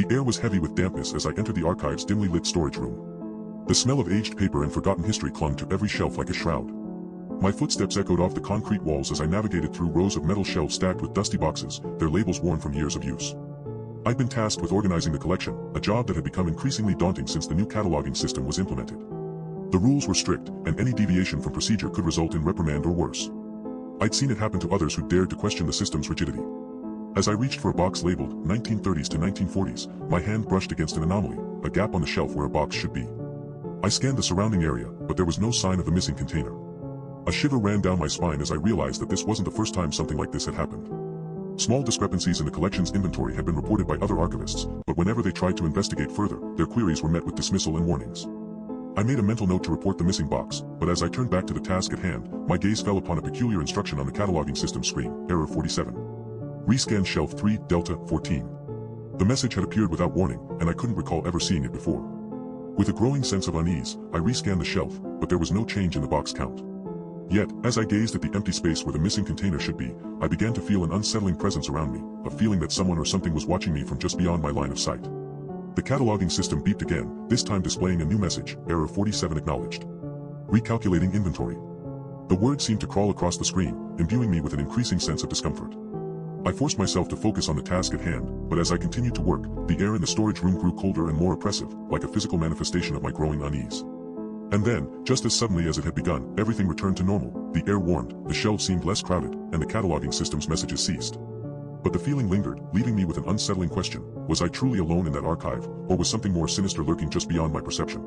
The air was heavy with dampness as I entered the archive's dimly lit storage room. The smell of aged paper and forgotten history clung to every shelf like a shroud. My footsteps echoed off the concrete walls as I navigated through rows of metal shelves stacked with dusty boxes, their labels worn from years of use. I'd been tasked with organizing the collection, a job that had become increasingly daunting since the new cataloging system was implemented. The rules were strict, and any deviation from procedure could result in reprimand or worse. I'd seen it happen to others who dared to question the system's rigidity. As I reached for a box labeled 1930s to 1940s, my hand brushed against an anomaly, a gap on the shelf where a box should be. I scanned the surrounding area, but there was no sign of the missing container. A shiver ran down my spine as I realized that this wasn't the first time something like this had happened. Small discrepancies in the collection's inventory had been reported by other archivists, but whenever they tried to investigate further, their queries were met with dismissal and warnings. I made a mental note to report the missing box, but as I turned back to the task at hand, my gaze fell upon a peculiar instruction on the cataloging system screen, Error 47. Rescan Shelf 3, Delta 14. The message had appeared without warning, and I couldn't recall ever seeing it before. With a growing sense of unease, I rescanned the shelf, but there was no change in the box count. Yet, as I gazed at the empty space where the missing container should be, I began to feel an unsettling presence around me, a feeling that someone or something was watching me from just beyond my line of sight. The cataloging system beeped again, this time displaying a new message, Error 47 acknowledged. Recalculating inventory. The words seemed to crawl across the screen, imbuing me with an increasing sense of discomfort. I forced myself to focus on the task at hand, but as I continued to work, the air in the storage room grew colder and more oppressive, like a physical manifestation of my growing unease. And then, just as suddenly as it had begun, everything returned to normal. The air warmed, the shelves seemed less crowded, and the cataloging system's messages ceased. But the feeling lingered, leaving me with an unsettling question. Was I truly alone in that archive, or was something more sinister lurking just beyond my perception?